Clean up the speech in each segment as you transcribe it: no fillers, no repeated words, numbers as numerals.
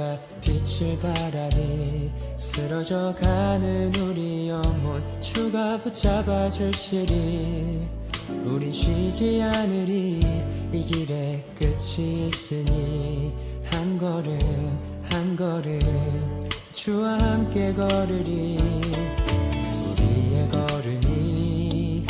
내가 빛을 발하리. 쓰러져가는 우리 영혼 주가 붙잡아 주시리. 우린 쉬지 않으리. 이 길에 끝이 있으니 한 걸음 한 걸음 주와 함께 걸으리. 우리의 걸음이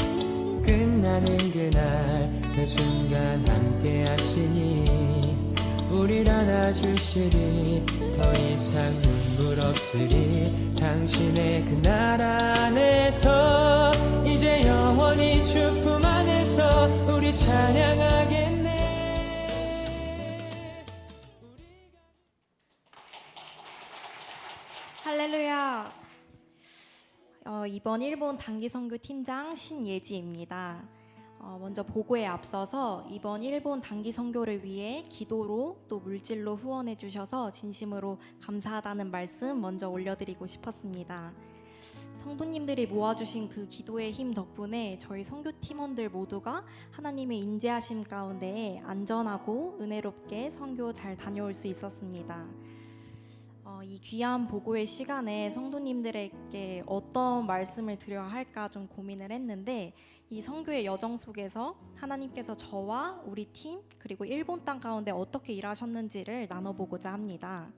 끝나는 그날 매 순간 함께 하시니 우릴 안아주시리. 더 이상 눈물 없으리. 당신의 그 나라 안에서 이제 영원히 주 품 안에서 우리 찬양하겠네. 할렐루야. 이번 일본 단기 선교 팀장 신예지입니다. 먼저 보고에 앞서서 이번 일본 단기 선교를 위해 기도로 또 물질로 후원해 주셔서 진심으로 감사하다는 말씀 먼저 올려드리고 싶었습니다. 성도님들이 모아주신 그 기도의 힘 덕분에 저희 선교 팀원들 모두가 하나님의 인재하심 가운데 안전하고 은혜롭게 선교 잘 다녀올 수 있었습니다. 이 귀한 보고의 시간에 성도님들에게 어떤 말씀을 드려야 할까 좀 고민을 했는데, 이 선교의 여정 속에서 하나님께서 저와 우리 팀 그리고 일본 땅 가운데 어떻게 일하셨는지를 나눠보고자 합니다.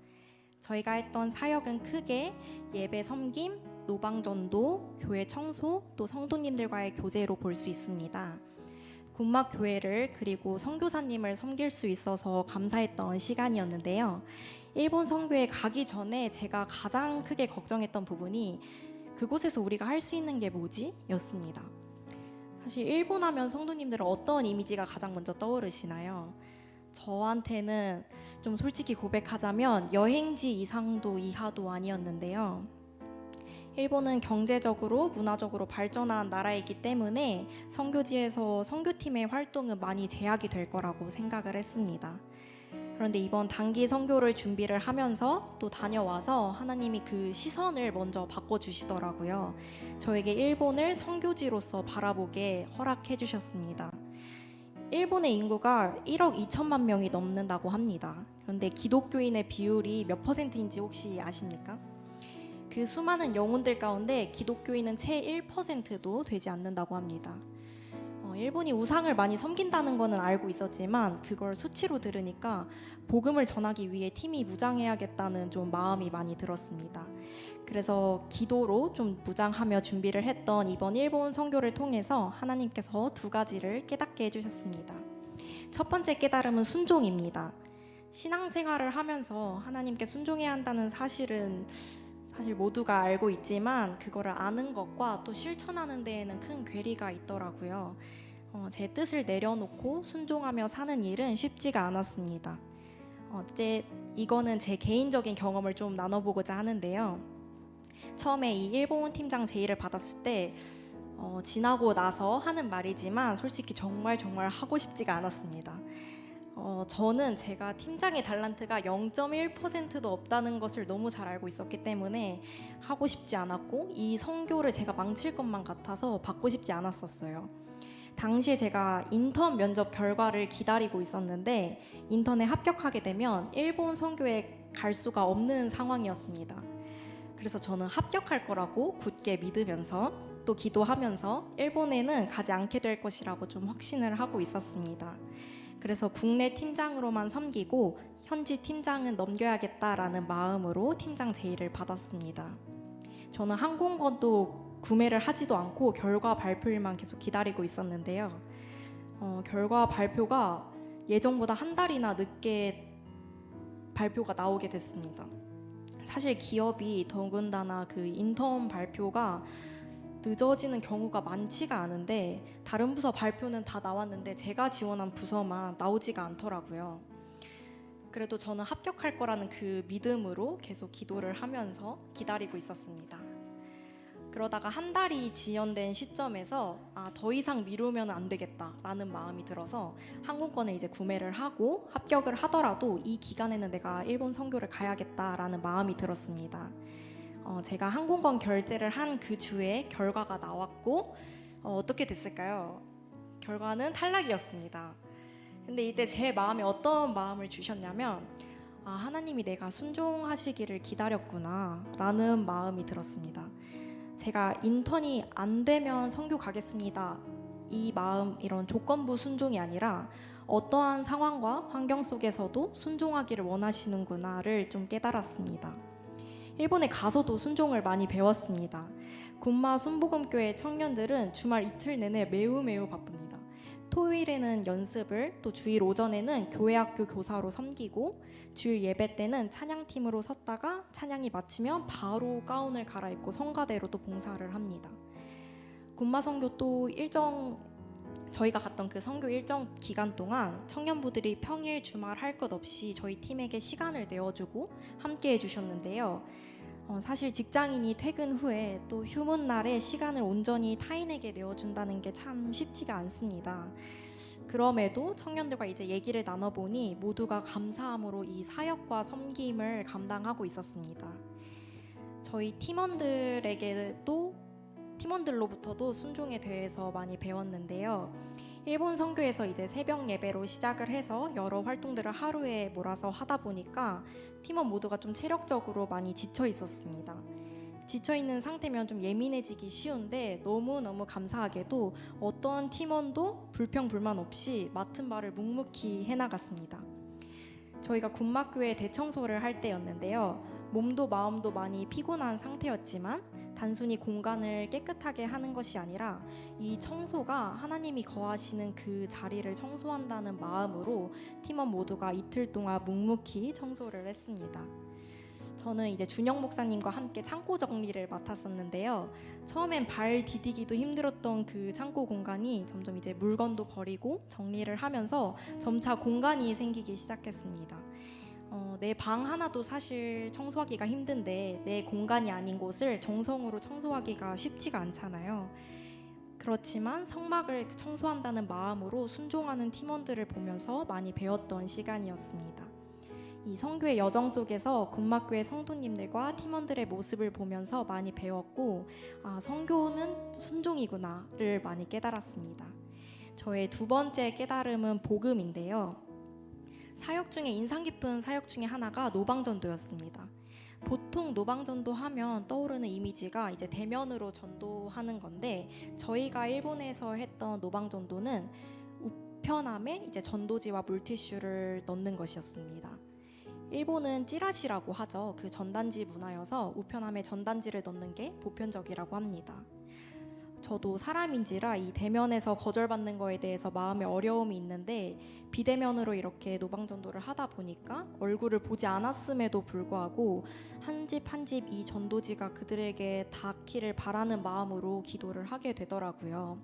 저희가 했던 사역은 크게 예배 섬김, 노방전도, 교회 청소, 또 성도님들과의 교제로 볼 수 있습니다. 군막 교회를 그리고 선교사님을 섬길 수 있어서 감사했던 시간이었는데요. 일본 선교에 가기 전에 제가 가장 크게 걱정했던 부분이 그곳에서 우리가 할 수 있는 게 뭐지? 였습니다. 사실 일본 하면 성도님들은 어떤 이미지가 가장 먼저 떠오르시나요? 저한테는 좀 솔직히 고백하자면 여행지 이상도 이하도 아니었는데요. 일본은 경제적으로 문화적으로 발전한 나라이기 때문에 선교지에서 선교팀의 활동은 많이 제약이 될 거라고 생각을 했습니다. 그런데 이번 단기 선교를 준비를 하면서 또 다녀와서 하나님이 그 시선을 먼저 바꿔주시더라고요. 저에게 일본을 선교지로서 바라보게 허락해 주셨습니다. 일본의 인구가 1억 2천만 명이 넘는다고 합니다. 그런데 기독교인의 비율이 몇 퍼센트인지 혹시 아십니까? 그 수많은 영혼들 가운데 기독교인은 채 1%도 되지 않는다고 합니다. 일본이 우상을 많이 섬긴다는 거는 알고 있었지만 그걸 수치로 들으니까 복음을 전하기 위해 팀이 무장해야겠다는 좀 마음이 많이 들었습니다. 그래서 기도로 좀 무장하며 준비를 했던 이번 일본 선교를 통해서 하나님께서 두 가지를 깨닫게 해주셨습니다. 첫 번째 깨달음은 순종입니다. 신앙생활을 하면서 하나님께 순종해야 한다는 사실 모두가 알고 있지만 그거를 아는 것과 또 실천하는 데에는 큰 괴리가 있더라고요. 제 뜻을 내려놓고 순종하며 사는 일은 쉽지가 않았습니다. 이거는 제 개인적인 경험을 좀 나눠보고자 하는데요. 처음에 이 일본 팀장 제의를 받았을 때 지나고 나서 하는 말이지만 솔직히 정말 하고 싶지가 않았습니다. 저는 제가 팀장의 달란트가 0.1%도 없다는 것을 너무 잘 알고 있었기 때문에 하고 싶지 않았고 이 선교를 제가 망칠 것만 같아서 받고 싶지 않았었어요. 당시에 제가 인턴 면접 결과를 기다리고 있었는데 인턴에 합격하게 되면 일본 선교에 갈 수가 없는 상황이었습니다. 그래서 저는 합격할 거라고 굳게 믿으면서 또 기도하면서 일본에는 가지 않게 될 것이라고 좀 확신을 하고 있었습니다. 그래서 국내 팀장으로만 섬기고 현지 팀장은 넘겨야겠다라는 마음으로 팀장 제의를 받았습니다. 저는 항공권도 구매를 하지도 않고 결과 발표일만 계속 기다리고 있었는데요. 결과 발표가 예정보다 한 달이나 늦게 발표가 나오게 됐습니다. 사실 기업이 더군다나 그 인턴 발표가 늦어지는 경우가 많지가 않은데 다른 부서 발표는 다 나왔는데 제가 지원한 부서만 나오지가 않더라고요. 그래도 저는 합격할 거라는 그 믿음으로 계속 기도를 하면서 기다리고 있었습니다. 그러다가 한 달이 지연된 시점에서 더 이상 미루면 안 되겠다라는 마음이 들어서 항공권을 이제 구매를 하고 합격을 하더라도 이 기간에는 내가 일본 선교를 가야겠다라는 마음이 들었습니다. 제가 항공권 결제를 한 그 주에 결과가 나왔고 어떻게 됐을까요? 결과는 탈락이었습니다. 근데 이때 제 마음에 어떤 마음을 주셨냐면 하나님이 내가 순종하시기를 기다렸구나 라는 마음이 들었습니다. 제가 인턴이 안 되면 선교 가겠습니다. 이 마음, 이런 조건부 순종이 아니라 어떠한 상황과 환경 속에서도 순종하기를 원하시는구나를 좀 깨달았습니다. 일본에 가서도 순종을 많이 배웠습니다. 군마 순복음교회 청년들은 주말 이틀 내내 매우 바쁩니다. 토요일에는 연습을, 또 주일 오전에는 교회학교 교사로 섬기고, 주일 예배 때는 찬양팀으로 섰다가 찬양이 마치면 바로 가운을 갈아입고 성가대로 또 봉사를 합니다. 군마 선교 또 저희가 갔던 그 선교 일정 기간 동안 청년부들이 평일 주말 할 것 없이 저희 팀에게 시간을 내어주고 함께 해주셨는데요. 사실 직장인이 퇴근 후에 또 휴문 날에 시간을 온전히 타인에게 내어준다는 게 참 쉽지가 않습니다. 그럼에도 청년들과 이제 얘기를 나눠보니 모두가 감사함으로 이 사역과 섬김을 감당하고 있었습니다. 저희 팀원들로부터도 순종에 대해서 많이 배웠는데요. 일본 선교에서 이제 새벽 예배로 시작을 해서 여러 활동들을 하루에 몰아서 하다 보니까 팀원 모두가 좀 체력적으로 많이 지쳐 있었습니다. 지쳐 있는 상태면 좀 예민해지기 쉬운데 너무너무 감사하게도 어떤 팀원도 불평불만 없이 맡은 바를 묵묵히 해나갔습니다. 저희가 군마교회 대청소를 할 때였는데요. 몸도 마음도 많이 피곤한 상태였지만 단순히 공간을 깨끗하게 하는 것이 아니라 이 청소가 하나님이 거하시는 그 자리를 청소한다는 마음으로 팀원 모두가 이틀 동안 묵묵히 청소를 했습니다. 저는 이제 준영 목사님과 함께 창고 정리를 맡았었는데요. 처음엔 발 디디기도 힘들었던 그 창고 공간이 점점 이제 물건도 버리고 정리를 하면서 점차 공간이 생기기 시작했습니다. 내 방 하나도 사실 청소하기가 힘든데 내 공간이 아닌 곳을 정성으로 청소하기가 쉽지가 않잖아요. 그렇지만 성막을 청소한다는 마음으로 순종하는 팀원들을 보면서 많이 배웠던 시간이었습니다. 이 선교의 여정 속에서 군마교회 성도님들과 팀원들의 모습을 보면서 많이 배웠고, 선교는 순종이구나를 많이 깨달았습니다. 저의 두 번째 깨달음은 복음인데요. 사역 중에 인상 깊은 사역 중에 하나가 노방전도였습니다. 보통 노방전도 하면 떠오르는 이미지가 이제 대면으로 전도하는 건데, 저희가 일본에서 했던 노방전도는 우편함에 이제 전도지와 물티슈를 넣는 것이었습니다. 일본은 찌라시라고 하죠. 그 전단지 문화여서 우편함에 전단지를 넣는 게 보편적이라고 합니다. 저도 사람인지라 이 대면에서 거절받는 거에 대해서 마음에 어려움이 있는데 비대면으로 이렇게 노방전도를 하다 보니까 얼굴을 보지 않았음에도 불구하고 한 집 한 집 이 전도지가 그들에게 닿기를 바라는 마음으로 기도를 하게 되더라고요.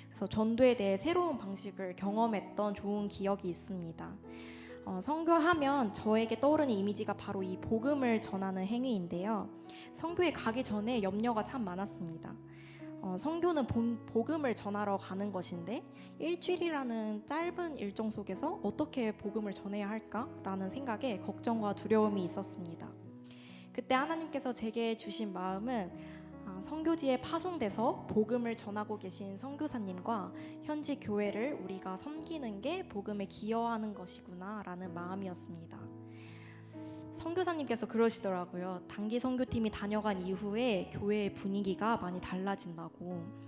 그래서 전도에 대해 새로운 방식을 경험했던 좋은 기억이 있습니다. 선교하면 저에게 떠오르는 이미지가 바로 이 복음을 전하는 행위인데요. 선교에 가기 전에 염려가 참 많았습니다. 선교는 복음을 전하러 가는 것인데 일주일이라는 짧은 일정 속에서 어떻게 복음을 전해야 할까라는 생각에 걱정과 두려움이 있었습니다. 그때 하나님께서 제게 주신 마음은 선교지에 파송돼서 복음을 전하고 계신 선교사님과 현지 교회를 우리가 섬기는 게 복음에 기여하는 것이구나 라는 마음이었습니다. 선교사님께서 그러시더라고요. 단기 선교팀이 다녀간 이후에 교회의 분위기가 많이 달라진다고.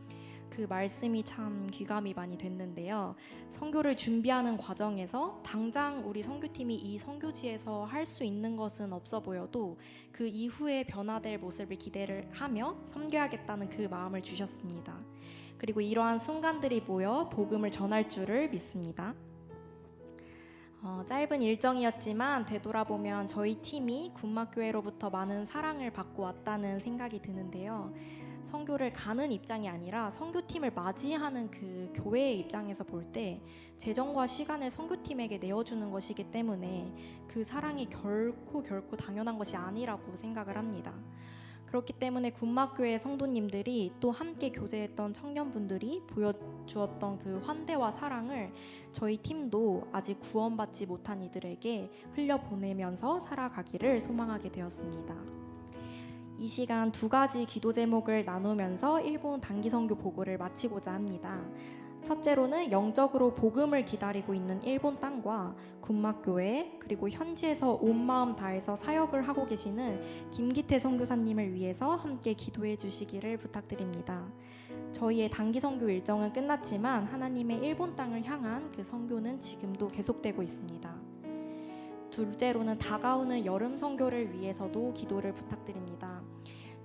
그 말씀이 참 귀감이 많이 됐는데요. 선교를 준비하는 과정에서 당장 우리 선교팀이 이 선교지에서 할 수 있는 것은 없어 보여도 그 이후에 변화될 모습을 기대를 하며 섬겨야겠다는 그 마음을 주셨습니다. 그리고 이러한 순간들이 모여 복음을 전할 줄을 믿습니다. 짧은 일정이었지만 되돌아보면 저희 팀이 군마교회로부터 많은 사랑을 받고 왔다는 생각이 드는데요. 선교를 가는 입장이 아니라 선교팀을 맞이하는 그 교회의 입장에서 볼 때 재정과 시간을 선교팀에게 내어주는 것이기 때문에 그 사랑이 결코 당연한 것이 아니라고 생각을 합니다. 그렇기 때문에 군마교회 성도님들이 또 함께 교제했던 청년분들이 보여주었던 그 환대와 사랑을 저희 팀도 아직 구원받지 못한 이들에게 흘려보내면서 살아가기를 소망하게 되었습니다. 이 시간 두 가지 기도 제목을 나누면서 일본 단기 선교 보고를 마치고자 합니다. 첫째로는 영적으로 복음을 기다리고 있는 일본 땅과 군막교회, 그리고 현지에서 온 마음 다해서 사역을 하고 계시는 김기태 선교사님을 위해서 함께 기도해 주시기를 부탁드립니다. 저희의 단기 선교 일정은 끝났지만 하나님의 일본 땅을 향한 그 선교는 지금도 계속되고 있습니다. 둘째로는 다가오는 여름 선교를 위해서도 기도를 부탁드립니다.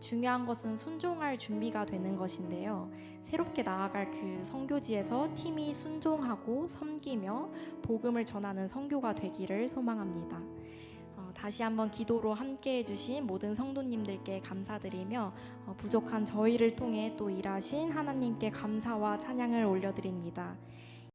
중요한 것은 순종할 준비가 되는 것인데요. 새롭게 나아갈 그 선교지에서 팀이 순종하고 섬기며 복음을 전하는 선교가 되기를 소망합니다. 다시 한번 기도로 함께 해주신 모든 성도님들께 감사드리며 부족한 저희를 통해 또 일하신 하나님께 감사와 찬양을 올려드립니다.